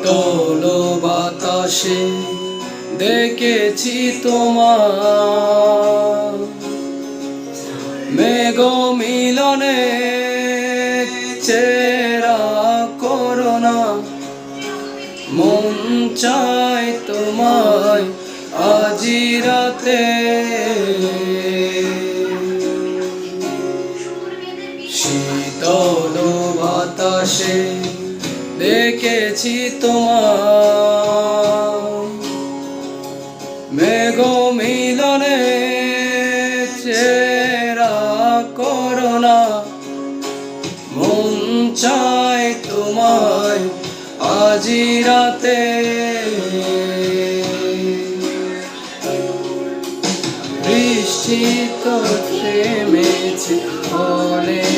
শীতল বাতাসে দেখেছি তোমার মেঘ মিলনে চেরা করোনা মন চায় তোমায় আজি রাতে শীতল বাতাসে দেখেছি তোমার মেঘ মিলনে চেরা করোনা মন চায় তোমায় আজি রাতে বৃষ্টি তো থেমেছে ফলে